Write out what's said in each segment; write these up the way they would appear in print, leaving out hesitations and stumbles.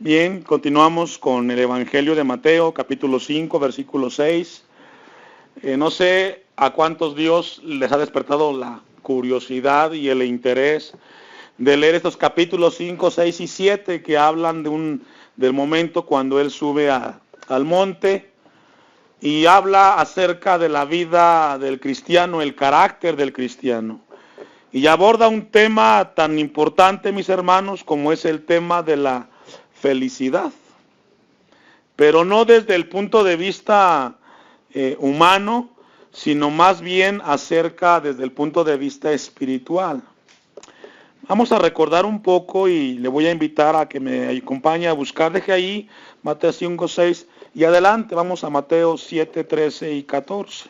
Bien, continuamos con el Evangelio de Mateo, capítulo 5, versículo 6. No sé a cuántos Dios les ha despertado la curiosidad y el interés de leer estos capítulos 5, 6 y 7 que hablan del momento cuando Él sube al monte y habla acerca de la vida del cristiano, el carácter del cristiano. Y aborda un tema tan importante, mis hermanos, como es el tema de la felicidad, pero no desde el punto de vista humano, sino más bien acerca desde el punto de vista espiritual. Vamos a recordar un poco y le voy a invitar a que me acompañe a buscar. Deje ahí Mateo 5, 6 y adelante vamos a Mateo 7, 13 y 14.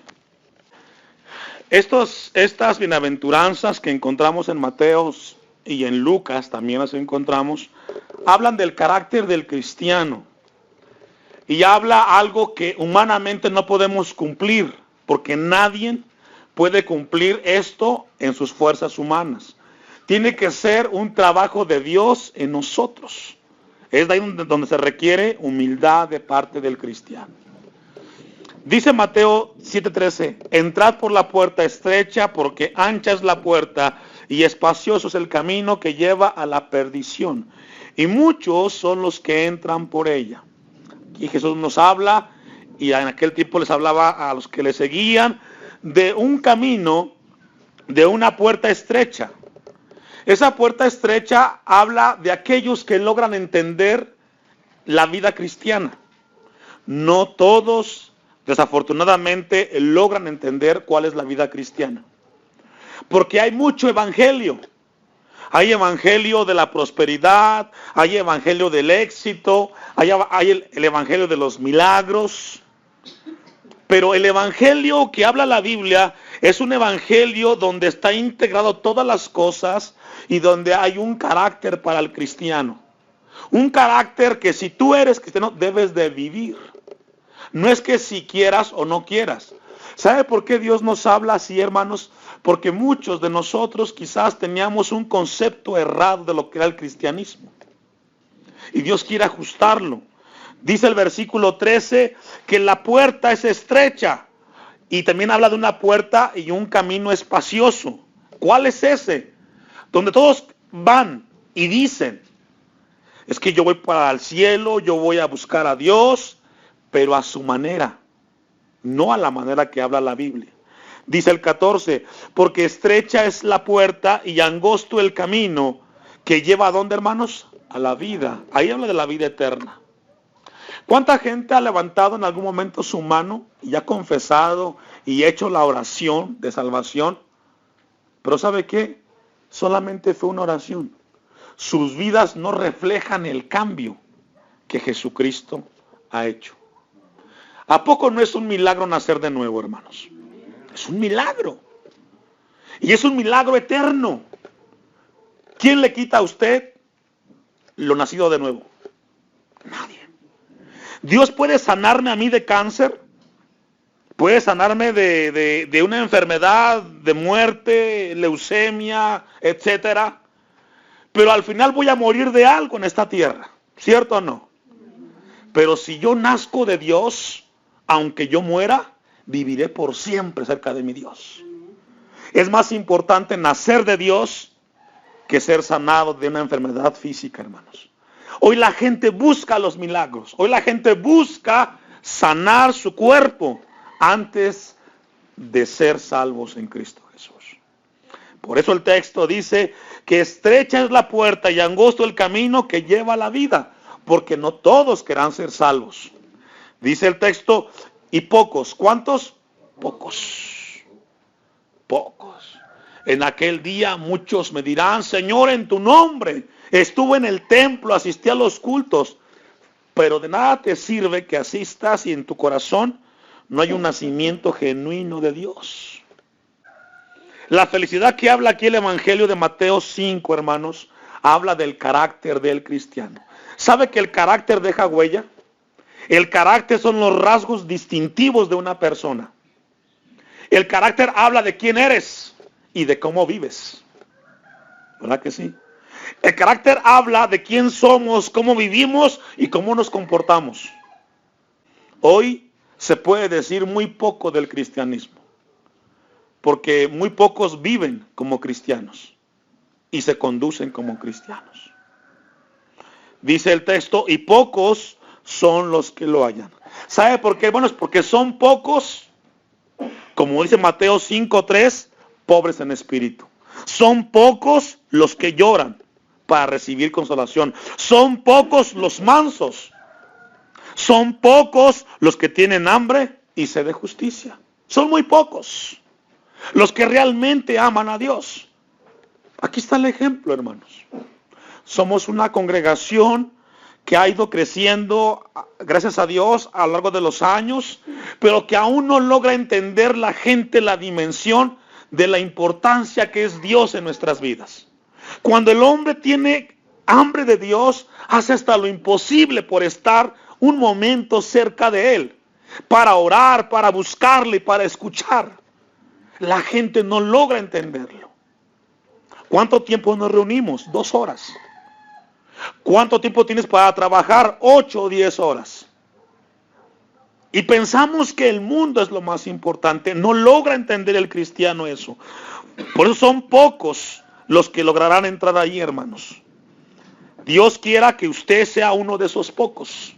Estas bienaventuranzas que encontramos en Mateo y en Lucas, también las encontramos, hablan del carácter del cristiano. Y habla algo que humanamente no podemos cumplir, porque nadie puede cumplir esto en sus fuerzas humanas. Tiene que ser un trabajo de Dios en nosotros. Es de ahí donde se requiere humildad de parte del cristiano. Dice Mateo 7:13, entrad por la puerta estrecha, porque ancha es la puerta y espacioso es el camino que lleva a la perdición, y muchos son los que entran por ella. Aquí Jesús nos habla, y en aquel tiempo les hablaba a los que le seguían, de un camino, de una puerta estrecha. Esa puerta estrecha habla de aquellos que logran entender la vida cristiana. No todos, desafortunadamente, logran entender cuál es la vida cristiana. Porque hay mucho evangelio. Hay evangelio de la prosperidad, hay evangelio del éxito, hay el evangelio de los milagros. Pero el evangelio que habla la Biblia es un evangelio donde está integrado todas las cosas y donde hay un carácter para el cristiano. Un carácter que si tú eres cristiano debes de vivir. No es que si quieras o no quieras. ¿Sabe por qué Dios nos habla así, hermanos? Porque muchos de nosotros quizás teníamos un concepto errado de lo que era el cristianismo. Y Dios quiere ajustarlo. Dice el versículo 13 que la puerta es estrecha. Y también habla de una puerta y un camino espacioso. ¿Cuál es ese? Donde todos van y dicen, es que yo voy para el cielo, yo voy a buscar a Dios, pero a su manera, no a la manera que habla la Biblia. Dice el 14, porque estrecha es la puerta y angosto el camino que lleva ¿a dónde, hermanos? A la vida. Ahí habla de la vida eterna. ¿Cuánta gente ha levantado en algún momento su mano y ha confesado y hecho la oración de salvación? Pero ¿sabe qué? Solamente fue una oración. Sus vidas no reflejan el cambio que Jesucristo ha hecho. ¿A poco no es un milagro nacer de nuevo, hermanos? Es un milagro. Y es un milagro eterno. ¿Quién le quita a usted lo nacido de nuevo? Nadie. Dios puede sanarme a mí de cáncer. Puede sanarme de una enfermedad, de muerte, leucemia, etcétera. Pero al final voy a morir de algo en esta tierra. ¿Cierto o no? Pero si yo nazco de Dios, aunque yo muera, viviré por siempre cerca de mi Dios. Es más importante nacer de Dios que ser sanado de una enfermedad física, hermanos. Hoy la gente busca los milagros. Hoy la gente busca sanar su cuerpo antes de ser salvos en Cristo Jesús. Por eso el texto dice que estrecha es la puerta y angosto el camino que lleva a la vida, porque no todos querrán ser salvos. Dice el texto, y pocos. ¿Cuántos? Pocos. Pocos. En aquel día muchos me dirán, Señor, en tu nombre estuve en el templo, asistí a los cultos, pero de nada te sirve que asistas y en tu corazón no hay un nacimiento genuino de Dios. La felicidad que habla aquí el Evangelio de Mateo 5, hermanos, habla del carácter del cristiano. ¿Sabe que el carácter deja huella? El carácter son los rasgos distintivos de una persona. El carácter habla de quién eres y de cómo vives. ¿Verdad que sí? El carácter habla de quién somos, cómo vivimos y cómo nos comportamos. Hoy se puede decir muy poco del cristianismo, porque muy pocos viven como cristianos y se conducen como cristianos. Dice el texto, y pocos son los que lo hallan. ¿Sabe por qué? Bueno, es porque son pocos, como dice Mateo 5:3, pobres en espíritu. Son pocos los que lloran para recibir consolación. Son pocos los mansos. Son pocos los que tienen hambre y sed de justicia. Son muy pocos los que realmente aman a Dios. Aquí está el ejemplo, hermanos. Somos una congregación que ha ido creciendo, gracias a Dios, a lo largo de los años, pero que aún no logra entender la gente la dimensión de la importancia que es Dios en nuestras vidas. Cuando el hombre tiene hambre de Dios, hace hasta lo imposible por estar un momento cerca de Él, para orar, para buscarle, para escuchar. La gente no logra entenderlo. ¿Cuánto tiempo nos reunimos? 2 horas. ¿Cuánto tiempo tienes para trabajar? 8 o 10 horas. Y pensamos que el mundo es lo más importante. No logra entender el cristiano eso. Por eso son pocos los que lograrán entrar ahí, hermanos. Dios quiera que usted sea uno de esos pocos.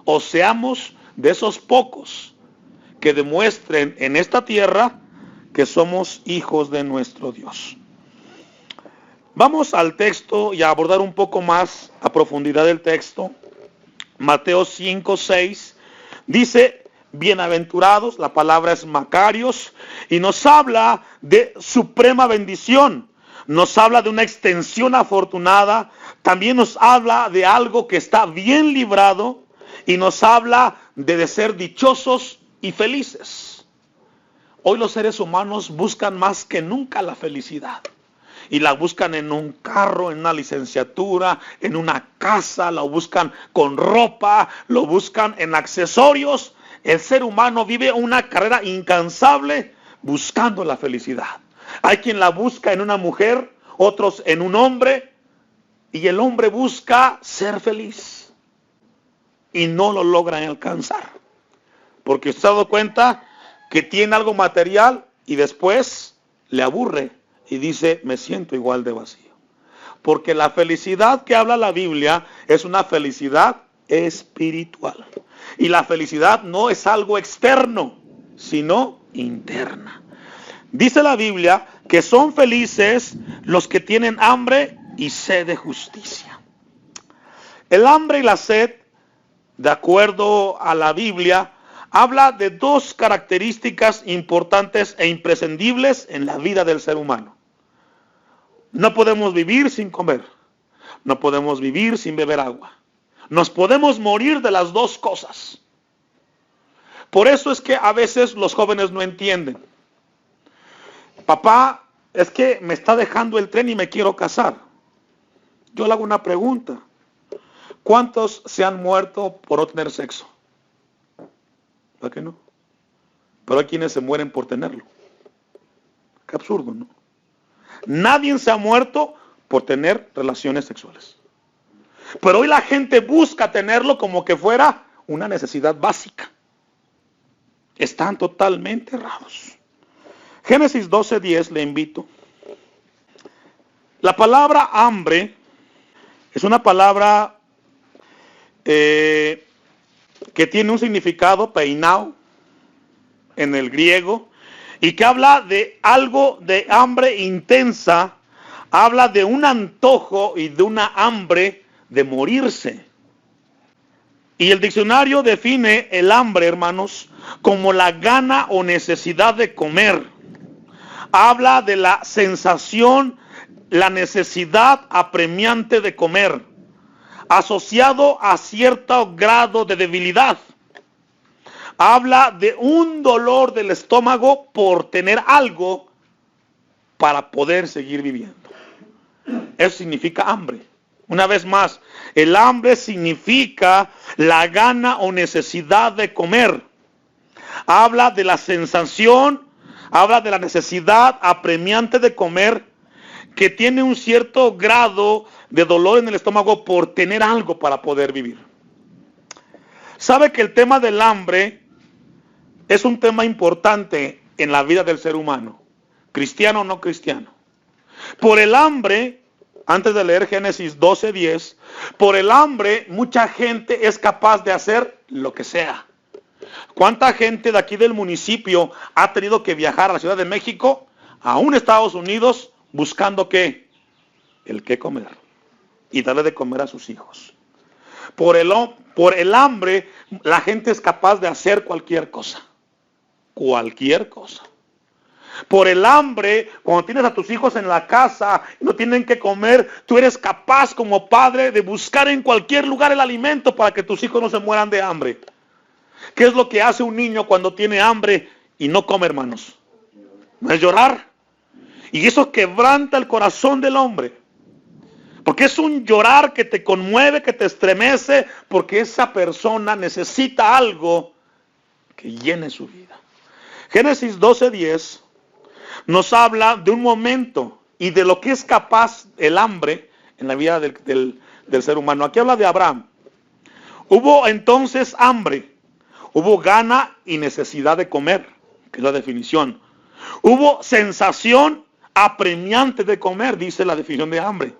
O seamos de esos pocos que demuestren en esta tierra que somos hijos de nuestro Dios. Vamos al texto y a abordar un poco más a profundidad el texto. Mateo 5:6 dice, bienaventurados, la palabra es Macarios, y nos habla de suprema bendición. Nos habla de una extensión afortunada. También nos habla de algo que está bien librado. Y nos habla de ser dichosos y felices. Hoy los seres humanos buscan más que nunca la felicidad. Y la buscan en un carro, en una licenciatura, en una casa, lo buscan con ropa, lo buscan en accesorios. El ser humano vive una carrera incansable buscando la felicidad. Hay quien la busca en una mujer, otros en un hombre, y el hombre busca ser feliz. Y no lo logran alcanzar. Porque usted se ha dado cuenta que tiene algo material y después le aburre y dice, me siento igual de vacío. Porque la felicidad que habla la Biblia es una felicidad espiritual. Y la felicidad no es algo externo, sino interna. Dice la Biblia que son felices los que tienen hambre y sed de justicia. El hambre y la sed, de acuerdo a la Biblia, habla de 2 características importantes e imprescindibles en la vida del ser humano. No podemos vivir sin comer. No podemos vivir sin beber agua. Nos podemos morir de las 2 cosas. Por eso es que a veces los jóvenes no entienden. Papá, es que me está dejando el tren y me quiero casar. Yo le hago una pregunta. ¿Cuántos se han muerto por no tener sexo? ¿Verdad que no? Pero hay quienes se mueren por tenerlo. Qué absurdo, ¿no? Nadie se ha muerto por tener relaciones sexuales. Pero hoy la gente busca tenerlo como que fuera una necesidad básica. Están totalmente errados. Génesis 12:10, le invito. La palabra hambre es una palabra que tiene un significado peinao en el griego y que habla de algo de hambre intensa, habla de un antojo y de una hambre de morirse. Y el diccionario define el hambre, hermanos, como la gana o necesidad de comer. Habla de la sensación, la necesidad apremiante de comer, asociado a cierto grado de debilidad. Habla de un dolor del estómago por tener algo para poder seguir viviendo. Eso significa hambre. Una vez más, el hambre significa la gana o necesidad de comer. Habla de la sensación, habla de la necesidad apremiante de comer, que tiene un cierto grado de dolor en el estómago por tener algo para poder vivir. Sabe que el tema del hambre es un tema importante en la vida del ser humano, cristiano o no cristiano. Por el hambre, antes de leer Génesis 12:10, por el hambre mucha gente es capaz de hacer lo que sea. ¿Cuánta gente de aquí del municipio ha tenido que viajar a la Ciudad de México, aún Estados Unidos, buscando qué? El qué comer y darle de comer a sus hijos? Por el hambre, la gente es capaz de hacer cualquier cosa. Cualquier cosa. Por el hambre, cuando tienes a tus hijos en la casa y no tienen que comer, tú eres capaz como padre de buscar en cualquier lugar el alimento para que tus hijos no se mueran de hambre. ¿Qué es lo que hace un niño cuando tiene hambre y no come, hermanos? ¿No es llorar? Y eso quebranta el corazón del hombre. Porque es un llorar que te conmueve, que te estremece, porque esa persona necesita algo que llene su vida. Génesis 12:10 nos habla de un momento y de lo que es capaz el hambre en la vida del ser humano. Aquí habla de Abraham. Hubo entonces hambre, hubo gana y necesidad de comer, que es la definición. Hubo sensación apremiante de comer, dice la definición de hambre.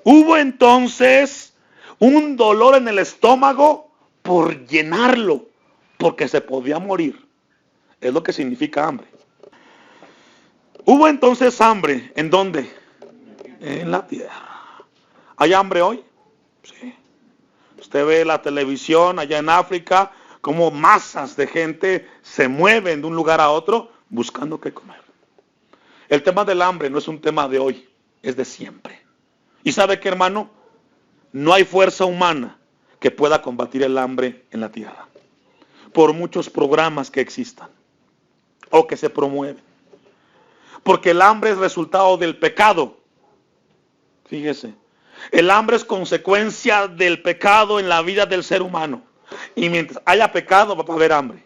Hubo entonces un dolor en el estómago por llenarlo, porque se podía morir. Es lo que significa hambre. Hubo entonces hambre, ¿en dónde? En la tierra. ¿Hay hambre hoy? Sí. Usted ve la televisión allá en África, como masas de gente se mueven de un lugar a otro buscando qué comer. El tema del hambre no es un tema de hoy, es de siempre. ¿Y sabe qué, hermano? No hay fuerza humana que pueda combatir el hambre en la tierra, por muchos programas que existan o que se promueven. Porque el hambre es resultado del pecado. Fíjese, el hambre es consecuencia del pecado en la vida del ser humano. Y mientras haya pecado va a haber hambre.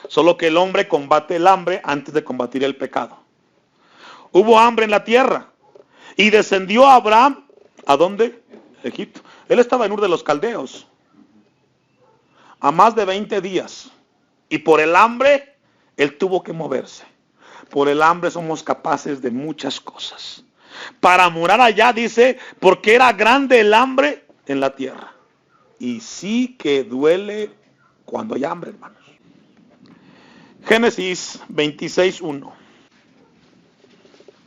Solo que el hombre combate el hambre antes de combatir el pecado. Hubo hambre en la tierra. Y descendió Abraham, ¿a dónde? Egipto. Él estaba en Ur de los Caldeos, a más de 20 días. Y por el hambre, él tuvo que moverse. Por el hambre somos capaces de muchas cosas. Para morar allá, dice, porque era grande el hambre en la tierra. Y sí que duele cuando hay hambre, hermanos. Génesis 26:1.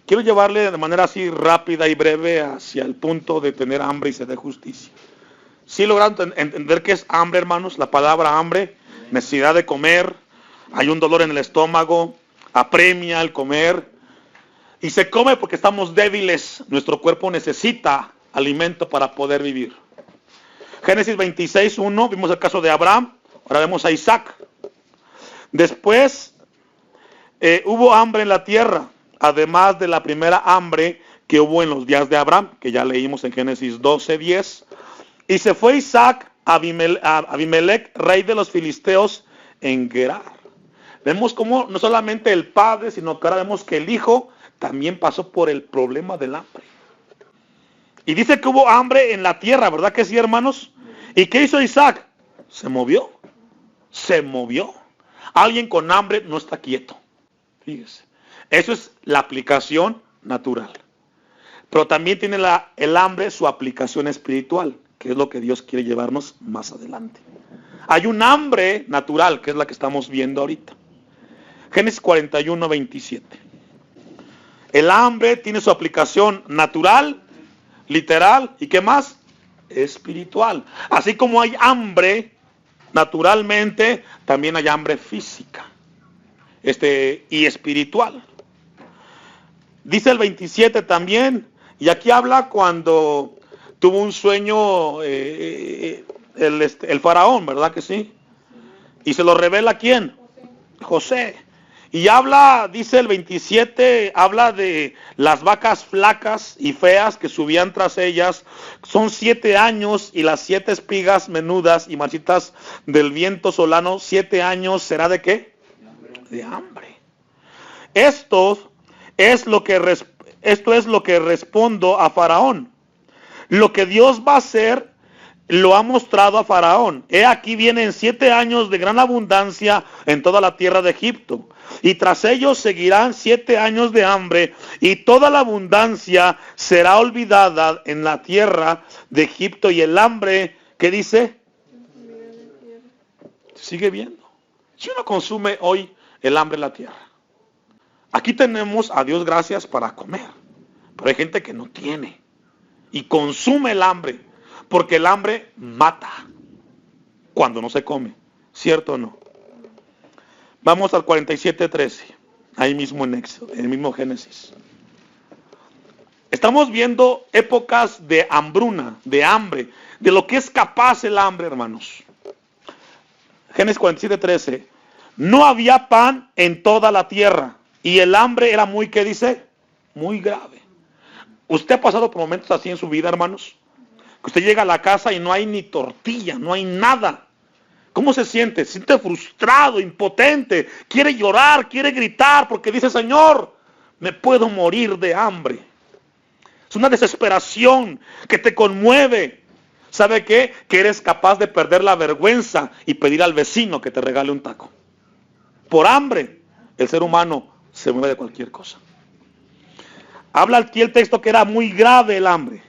Quiero llevarle de manera así rápida y breve hacia el punto de tener hambre y sed de justicia. ¿Sí lograron entender qué es hambre, hermanos? La palabra hambre, necesidad de comer, hay un dolor en el estómago, apremia el comer. Y se come porque estamos débiles, nuestro cuerpo necesita alimento para poder vivir. Génesis 26:1, vimos el caso de Abraham, ahora vemos a Isaac. Después hubo hambre en la tierra, además de la primera hambre que hubo en los días de Abraham, que ya leímos en Génesis 12:10. Y se fue Isaac a Abimelech, rey de los filisteos, en Gerar. Vemos cómo no solamente el padre, sino que ahora vemos que el hijo también pasó por el problema del hambre. Y dice que hubo hambre en la tierra, ¿verdad que sí, hermanos? ¿Y qué hizo Isaac? Se movió. Se movió. Alguien con hambre no está quieto. Fíjese. Eso es la aplicación natural. Pero también tiene el hambre su aplicación espiritual, que es lo que Dios quiere llevarnos más adelante. Hay un hambre natural, que es la que estamos viendo ahorita. Génesis 41:27. El hambre tiene su aplicación natural, literal, ¿y qué más? Espiritual. Así como hay hambre naturalmente, también hay hambre física y espiritual. Dice el 27 también, y aquí habla cuando tuvo un sueño el faraón, ¿verdad que sí? Y se lo revela ¿a quién? José. Y habla, dice el 27, habla de las vacas flacas y feas que subían tras ellas. Son 7 años y las 7 espigas menudas y marchitas del viento solano, 7 años será ¿de qué? De hambre. Esto es lo que esto es lo que respondo a Faraón. Lo que Dios va a hacer, lo ha mostrado a Faraón. He aquí vienen 7 años de gran abundancia en toda la tierra de Egipto. Y tras ellos seguirán 7 años de hambre, y toda la abundancia será olvidada en la tierra de Egipto. Y el hambre, ¿qué dice? Sigue viendo. Si uno consume hoy el hambre en la tierra. Aquí tenemos a Dios gracias para comer. Pero hay gente que no tiene. Y consume el hambre. Porque el hambre mata cuando no se come. ¿Cierto o no? Vamos al 47:13. Ahí mismo en Éxodo, en el mismo Génesis. Estamos viendo épocas de hambruna, de hambre, de lo que es capaz el hambre, hermanos. Génesis 47:13. No había pan en toda la tierra. Y el hambre era muy, ¿qué dice? Muy grave. ¿Usted ha pasado por momentos así en su vida, hermanos? Que usted llega a la casa y no hay ni tortilla, no hay nada. ¿Cómo se siente? Se siente frustrado, impotente, quiere llorar, quiere gritar porque dice, Señor, me puedo morir de hambre. Es una desesperación que te conmueve. ¿Sabe qué? Que eres capaz de perder la vergüenza y pedir al vecino que te regale un taco. Por hambre, el ser humano se mueve de cualquier cosa. Habla aquí el texto que era muy grave el hambre.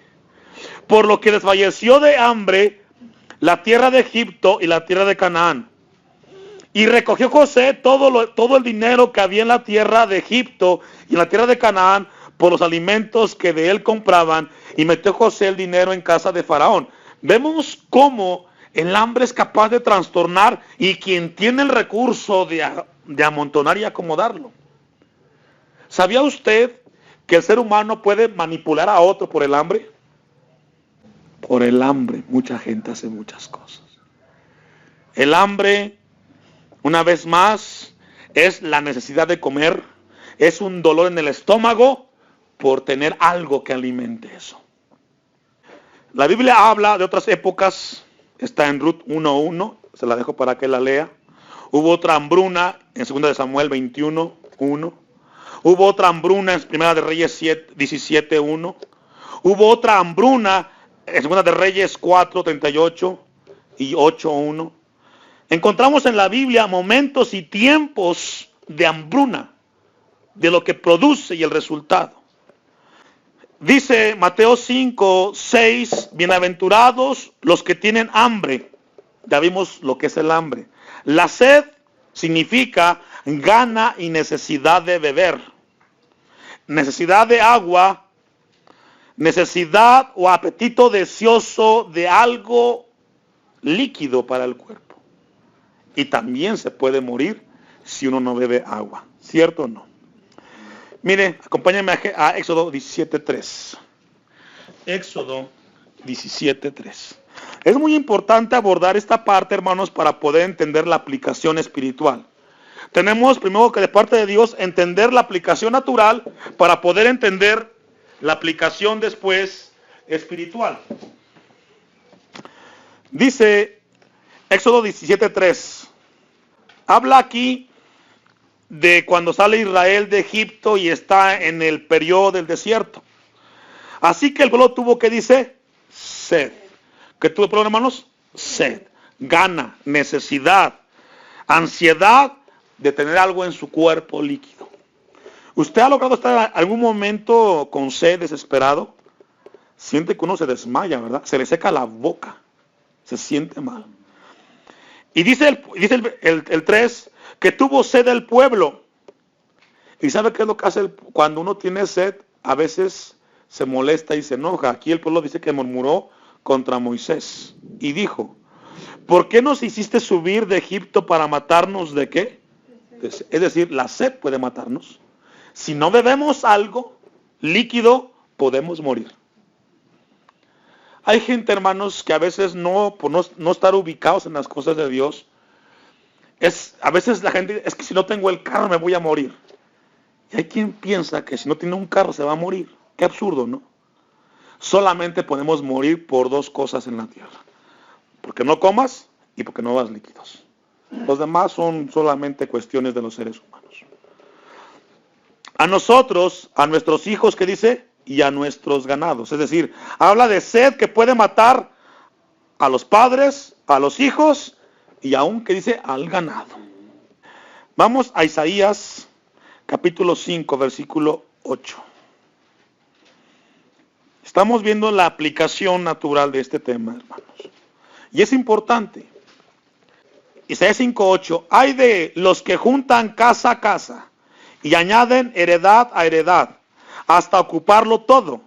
Por lo que desfalleció de hambre la tierra de Egipto y la tierra de Canaán. Y recogió José todo el dinero que había en la tierra de Egipto y en la tierra de Canaán por los alimentos que de él compraban, y metió José el dinero en casa de Faraón. Vemos cómo el hambre es capaz de trastornar, y quien tiene el recurso de amontonar y acomodarlo. ¿Sabía usted que el ser humano puede manipular a otro por el hambre? Por el hambre, mucha gente hace muchas cosas. El hambre, una vez más, es la necesidad de comer, es un dolor en el estómago por tener algo que alimente eso. La Biblia habla de otras épocas, está en Ruth 1:1, se la dejo para que la lea. Hubo otra hambruna en 2 de Samuel 21:1. Hubo otra hambruna en 1 de Reyes 17:1. Hubo otra hambruna en 2 de Reyes 4:38 y 8:1. Encontramos en la Biblia momentos y tiempos de hambruna, de lo que produce y el resultado. Dice Mateo 5:6, bienaventurados los que tienen hambre. Ya vimos lo que es el hambre. La sed significa gana y necesidad de beber. Necesidad de agua, necesidad o apetito deseoso de algo líquido para el cuerpo. Y también se puede morir si uno no bebe agua. ¿Cierto o no? Mire, acompáñame a Éxodo 17:3. Éxodo 17:3. Es muy importante abordar esta parte, hermanos, para poder entender la aplicación espiritual. Tenemos primero que de parte de Dios entender la aplicación natural para poder entender la aplicación después espiritual. Dice Éxodo 17:3. Habla aquí de cuando sale Israel de Egipto y está en el periodo del desierto. Así que el pueblo tuvo, ¿qué dice? Sed. ¿Qué tuvo el pueblo, hermanos? Sed. Gana, necesidad, ansiedad de tener algo en su cuerpo líquido. ¿Usted ha logrado estar en algún momento con sed, desesperado? Siente que uno se desmaya, ¿verdad? Se le seca la boca. Se siente mal. Y dice el 3, que tuvo sed el pueblo. ¿Y sabe qué es lo que hace cuando uno tiene sed? A veces se molesta y se enoja. Aquí el pueblo dice que murmuró contra Moisés. Y dijo, ¿por qué nos hiciste subir de Egipto para matarnos de qué? Es decir, la sed puede matarnos. Si no bebemos algo líquido, podemos morir. Hay gente, hermanos, que a veces por no estar ubicados en las cosas de Dios, a veces la gente, es que si no tengo el carro me voy a morir. Y hay quien piensa que si no tiene un carro se va a morir. Qué absurdo, ¿no? Solamente podemos morir por 2 cosas en la tierra. Porque no comas y porque no vas líquidos. Los demás son solamente cuestiones de los seres humanos. a nosotros, a nuestros hijos, ¿qué dice? Y a nuestros ganados. Es decir, habla de sed que puede matar a los padres, a los hijos y aún, ¿qué dice? Al ganado. Vamos a Isaías capítulo 5, versículo 8. Estamos viendo la aplicación natural de este tema, hermanos. Y es importante. Isaías 5:8. Hay de los que juntan casa a casa y añaden heredad a heredad, hasta ocuparlo todo.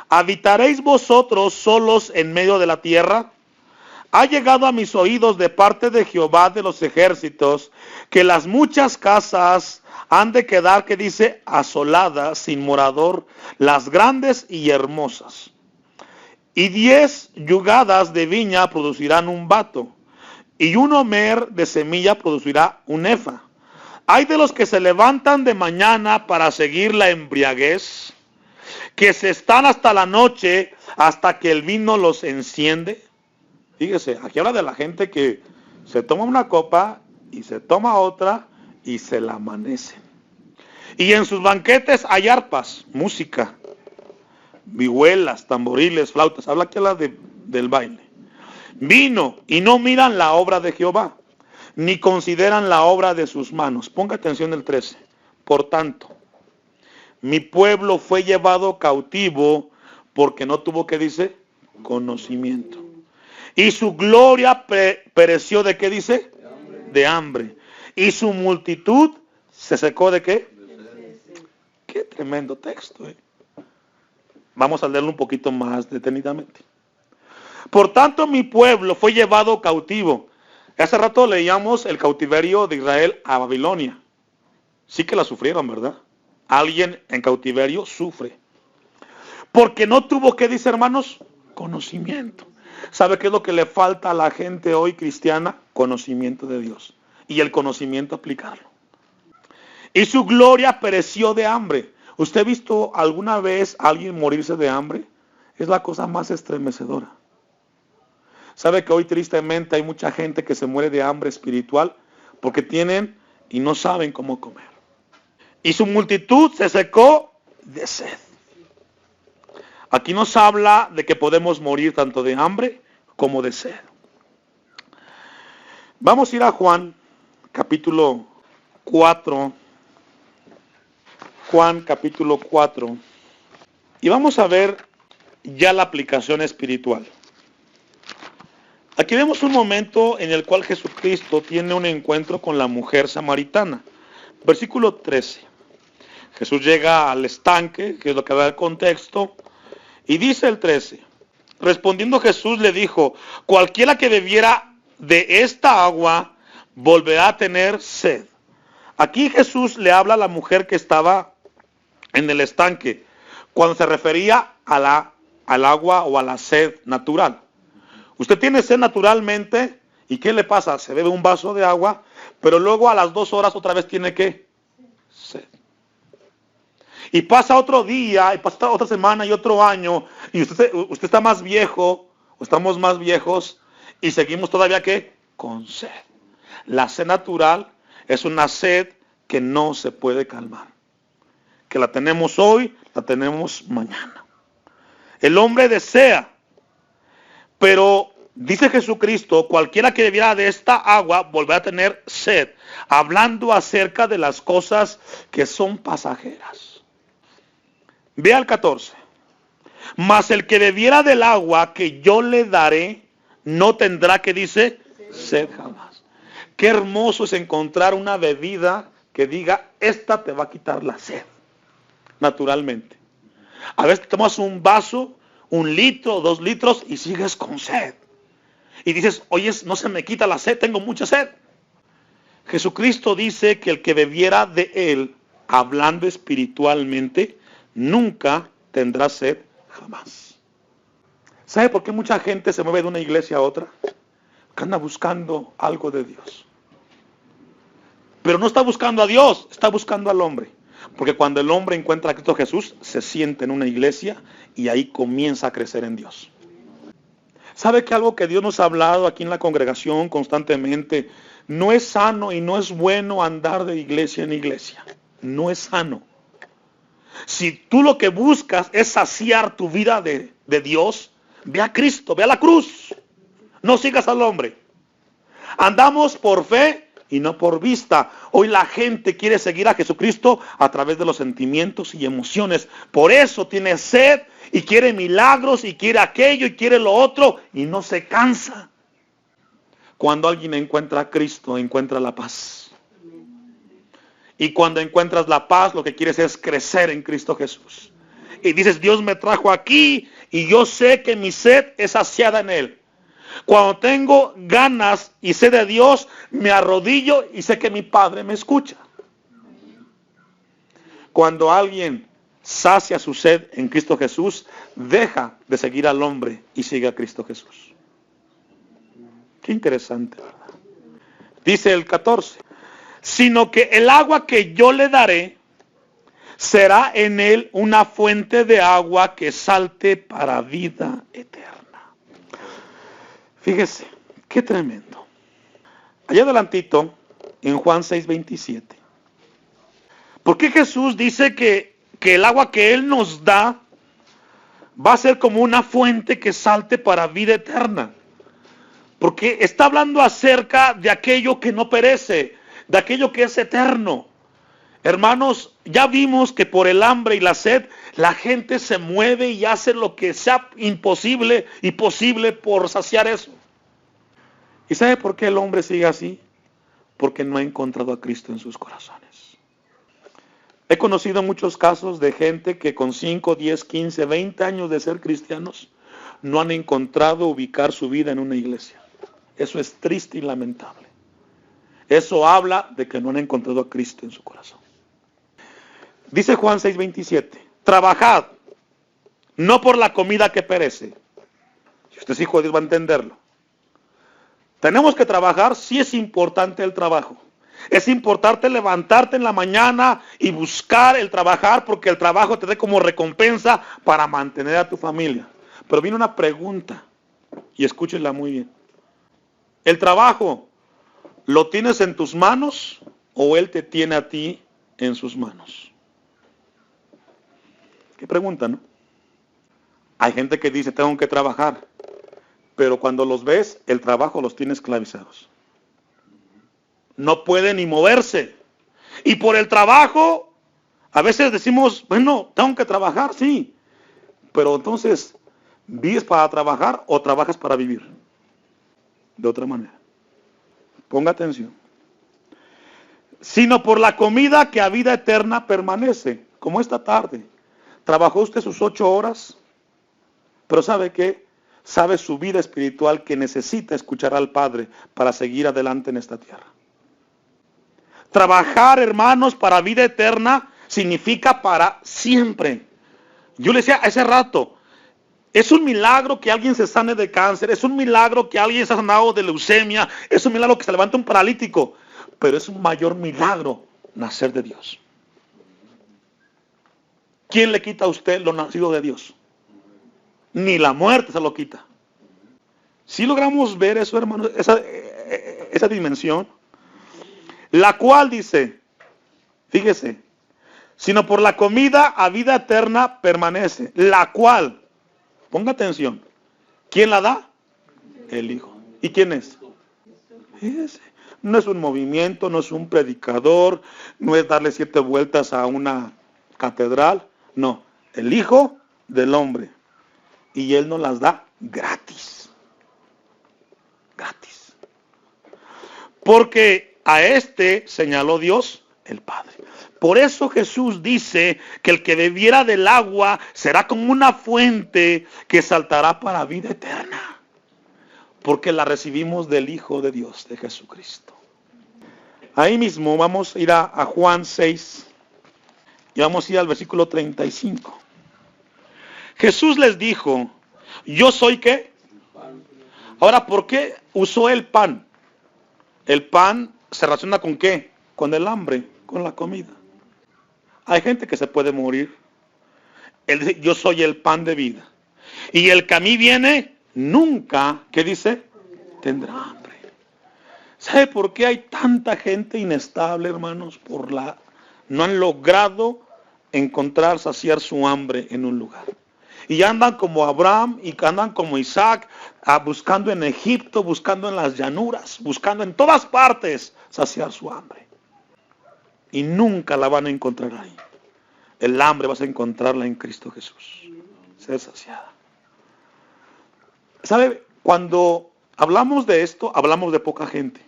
¿Habitaréis vosotros solos en medio de la tierra? Ha llegado a mis oídos de parte de Jehová de los ejércitos, que las muchas casas han de quedar, que dice, asoladas, sin morador, las grandes y hermosas. Y 10 yugadas de viña producirán un bato, y un homer de semilla producirá un efa. Hay de los que se levantan de mañana para seguir la embriaguez, que se están hasta la noche, hasta que el vino los enciende. Fíjese, aquí habla de la gente que se toma una copa y se toma otra y se la amanecen. Y en sus banquetes hay arpas, música, vihuelas, tamboriles, flautas. Habla aquí del baile. Vino y no miran la obra de Jehová, ni consideran la obra de sus manos. Ponga atención el 13. Por tanto, mi pueblo fue llevado cautivo porque no tuvo, ¿qué dice? Conocimiento. Y su gloria pereció ¿de qué dice? De hambre. Y su multitud se secó ¿de qué? Qué tremendo texto. Vamos a leerlo un poquito más detenidamente. Por tanto, mi pueblo fue llevado cautivo. Hace rato leíamos el cautiverio de Israel a Babilonia. Sí que la sufrieron, ¿verdad? Alguien en cautiverio sufre. Porque no tuvo, ¿qué dice, hermanos? Conocimiento. ¿Sabe qué es lo que le falta a la gente hoy cristiana? Conocimiento de Dios. Y el conocimiento aplicarlo. Y su gloria pereció de hambre. ¿Usted ha visto alguna vez a alguien morirse de hambre? Es la cosa más estremecedora. ¿Sabe que hoy tristemente hay mucha gente que se muere de hambre espiritual? Porque tienen y no saben cómo comer. Y su multitud se secó de sed. Aquí nos habla de que podemos morir tanto de hambre como de sed. Vamos a ir a Juan, capítulo 4. Juan, capítulo 4. Y vamos a ver ya la aplicación espiritual. Aquí vemos un momento en el cual Jesucristo tiene un encuentro con la mujer samaritana. Versículo 13. Jesús llega al estanque, que es lo que da el contexto. Y dice el 13, respondiendo Jesús le dijo, cualquiera que bebiera de esta agua volverá a tener sed. Aquí Jesús le habla a la mujer que estaba en el estanque, cuando se refería al agua o a la sed natural. Usted tiene sed naturalmente, ¿y qué le pasa? Se bebe un vaso de agua, pero luego a las 2 horas otra vez tiene ¿qué? Sed. Y pasa otro día, y pasa otra semana y otro año, y usted está más viejo, o estamos más viejos, y seguimos todavía ¿qué? Con sed. La sed natural es una sed que no se puede calmar. Que la tenemos hoy, la tenemos mañana. El hombre desea, pero dice Jesucristo, cualquiera que bebiera de esta agua volverá a tener sed, hablando acerca de las cosas que son pasajeras. Vea el 14. Mas el que bebiera del agua que yo le daré, no tendrá, que dice, sed jamás. Qué hermoso es encontrar una bebida que diga, esta te va a quitar la sed, naturalmente. A veces te tomas un vaso, 1 litro, 2 litros y sigues con sed. Y dices, oye, no se me quita la sed, tengo mucha sed. Jesucristo dice que el que bebiera de él, hablando espiritualmente, nunca tendrá sed jamás. ¿Sabe por qué mucha gente se mueve de una iglesia a otra? Porque anda buscando algo de Dios. Pero no está buscando a Dios, está buscando al hombre. Porque cuando el hombre encuentra a Cristo Jesús, se siente en una iglesia y ahí comienza a crecer en Dios. ¿Sabe que algo que Dios nos ha hablado aquí en la congregación constantemente? No es sano y no es bueno andar de iglesia en iglesia. No es sano. Si tú lo que buscas es saciar tu vida de Dios, ve a Cristo, ve a la cruz. No sigas al hombre. Andamos por fe y no por vista. Hoy la gente quiere seguir a Jesucristo a través de los sentimientos y emociones. Por eso tiene sed y quiere milagros y quiere aquello y quiere lo otro y no se cansa. Cuando alguien encuentra a Cristo, encuentra la paz. Y cuando encuentras la paz, lo que quieres es crecer en Cristo Jesús. Y dices, Dios me trajo aquí y yo sé que mi sed es saciada en Él. Cuando tengo ganas y sed de Dios, me arrodillo y sé que mi Padre me escucha. Cuando alguien sacia su sed en Cristo Jesús, deja de seguir al hombre y sigue a Cristo Jesús. Qué interesante, ¿verdad? Dice el 14, sino que el agua que yo le daré será en él una fuente de agua que salte para vida eterna. Fíjese, qué tremendo. Allá adelantito, en Juan 6:27. ¿Por qué Jesús dice que el agua que Él nos da va a ser como una fuente que salte para vida eterna? Porque está hablando acerca de aquello que no perece, de aquello que es eterno. Hermanos, ya vimos que por el hambre y la sed, la gente se mueve y hace lo que sea imposible y posible por saciar eso. ¿Y sabe por qué el hombre sigue así? Porque no ha encontrado a Cristo en sus corazones. He conocido muchos casos de gente que con 5, 10, 15, 20 años de ser cristianos, no han encontrado ubicar su vida en una iglesia. Eso es triste y lamentable. Eso habla de que no han encontrado a Cristo en su corazón. Dice Juan 6:27, trabajad, no por la comida que perece. Si usted es hijo de Dios va a entenderlo. Tenemos que trabajar, sí es importante el trabajo. Es importante levantarte en la mañana y buscar el trabajar porque el trabajo te dé como recompensa para mantener a tu familia. Pero viene una pregunta y escúchenla muy bien. ¿El trabajo lo tienes en tus manos o él te tiene a ti en sus manos? Qué pregunta, ¿no? Hay gente que dice, tengo que trabajar, pero cuando los ves, el trabajo los tiene esclavizados. No pueden ni moverse. Y por el trabajo, a veces decimos, bueno, tengo que trabajar, sí. Pero entonces, ¿vives para trabajar o trabajas para vivir? De otra manera. Ponga atención. Sino por la comida que a vida eterna permanece. Como esta tarde. Trabajó usted sus 8 horas. Pero ¿sabe qué? Sabe su vida espiritual que necesita escuchar al Padre para seguir adelante en esta tierra. Trabajar, hermanos, para vida eterna significa para siempre. Yo le decía hace rato, es un milagro que alguien se sane de cáncer, es un milagro que alguien se ha sanado de leucemia, es un milagro que se levanta un paralítico, pero es un mayor milagro nacer de Dios. ¿Quién le quita a usted lo nacido de Dios? Ni la muerte se lo quita. Si logramos ver eso, hermanos, esa dimensión, la cual dice, fíjese, sino por la comida a vida eterna permanece, la cual, ponga atención, ¿quién la da? El Hijo. ¿Y quién es? Fíjese, no es un movimiento, no es un predicador, no es darle 7 vueltas a una catedral, no, el Hijo del Hombre. Y Él nos las da gratis. Gratis. Porque a este señaló Dios el Padre. Por eso Jesús dice que el que bebiera del agua será como una fuente que saltará para vida eterna. Porque la recibimos del Hijo de Dios, de Jesucristo. Ahí mismo vamos a ir a Juan 6 y vamos a ir al versículo 35. Jesús les dijo, ¿yo soy qué? Ahora, ¿por qué usó el pan? El pan se relaciona con qué? Con el hambre, con la comida. Hay gente que se puede morir. Él dice, yo soy el pan de vida. Y el que a mí viene, nunca, ¿qué dice? Tendrá hambre. ¿Sabe por qué hay tanta gente inestable, hermanos? No han logrado encontrar, saciar su hambre en un lugar. Y andan como Abraham y andan como Isaac, buscando en Egipto, buscando en las llanuras, buscando en todas partes saciar su hambre. Y nunca la van a encontrar ahí. El hambre vas a encontrarla en Cristo Jesús. Ser saciada. ¿Sabe? Cuando hablamos de esto, hablamos de poca gente.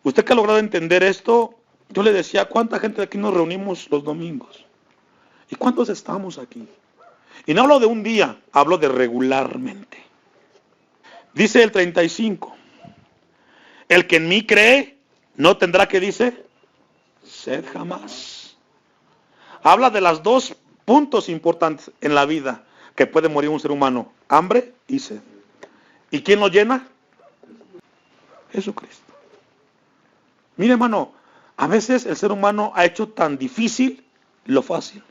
Usted que ha logrado entender esto, yo le decía, ¿cuánta gente de aquí nos reunimos los domingos? ¿Y cuántos estamos aquí? Y no hablo de un día, hablo de regularmente. Dice el 35, el que en mí cree, no tendrá, que dice, sed jamás. Habla de los dos puntos importantes en la vida que puede morir un ser humano, hambre y sed. ¿Y quién lo llena? Jesucristo. Mire, hermano, a veces el ser humano ha hecho tan difícil lo fácil.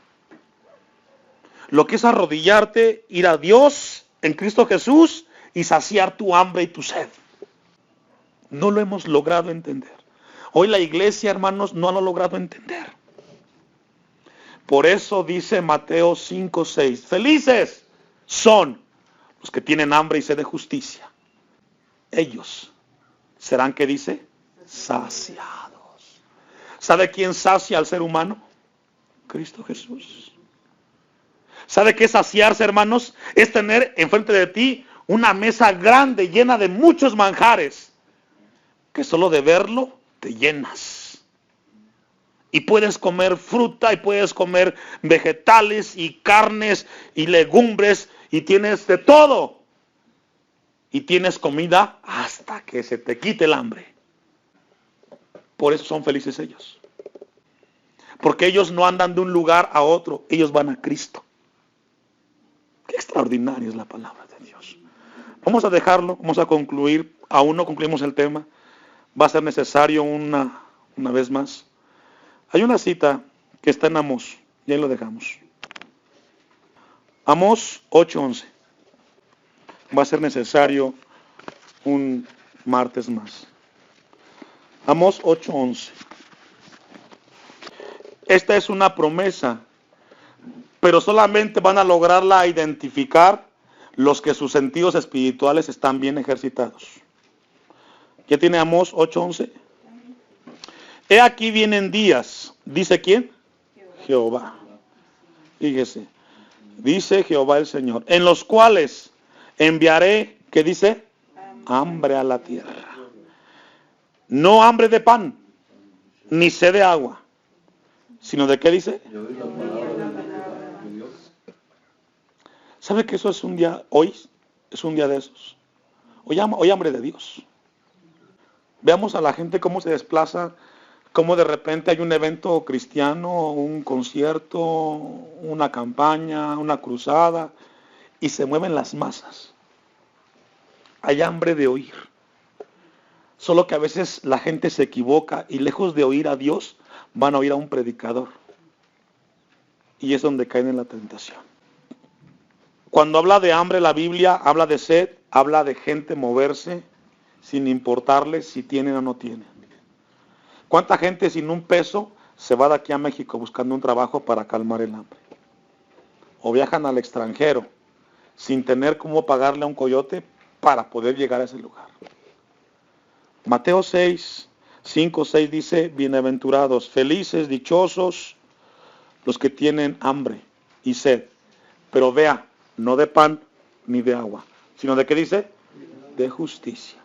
Lo que es arrodillarte, ir a Dios en Cristo Jesús y saciar tu hambre y tu sed. No lo hemos logrado entender. Hoy la iglesia, hermanos, no lo ha logrado entender. Por eso dice Mateo 5:6, felices son los que tienen hambre y sed de justicia. Ellos serán, ¿qué dice? Saciados. ¿Sabe quién sacia al ser humano? Cristo Jesús. ¿Sabe qué es saciarse, hermanos? Es tener enfrente de ti una mesa grande llena de muchos manjares, que solo de verlo te llenas. Y puedes comer fruta y puedes comer vegetales y carnes y legumbres y tienes de todo. Y tienes comida hasta que se te quite el hambre. Por eso son felices ellos. Porque ellos no andan de un lugar a otro, ellos van a Cristo. Qué extraordinaria es la palabra de Dios. Vamos a dejarlo, vamos a concluir. Aún no concluimos el tema. Va a ser necesario una vez más. Hay una cita que está en Amós, y ahí lo dejamos. Amós 8:11. Va a ser necesario un martes más. Amós 8:11. Esta es una promesa, pero solamente van a lograrla identificar los que sus sentidos espirituales están bien ejercitados. ¿Ya tiene Amós 8:11? He aquí vienen días, ¿dice quién? Jehová. Fíjese, dice Jehová el Señor, en los cuales enviaré, ¿qué dice? Hambre a la tierra. No hambre de pan, ni sed de agua, sino de qué dice. ¿Sabe que eso es un día, hoy es un día de esos? Hoy hambre de Dios. Veamos a la gente cómo se desplaza, cómo de repente hay un evento cristiano, un concierto, una campaña, una cruzada, y se mueven las masas. Hay hambre de oír. Solo que a veces la gente se equivoca y lejos de oír a Dios, van a oír a un predicador. Y es donde caen en la tentación. Cuando habla de hambre la Biblia, habla de sed, habla de gente moverse sin importarles si tienen o no tienen. ¿Cuánta gente sin un peso se va de aquí a México buscando un trabajo para calmar el hambre? O viajan al extranjero sin tener cómo pagarle a un coyote para poder llegar a ese lugar. Mateo 5:6 dice, bienaventurados, felices, dichosos los que tienen hambre y sed. Pero vea, no de pan ni de agua, sino de qué dice, de justicia.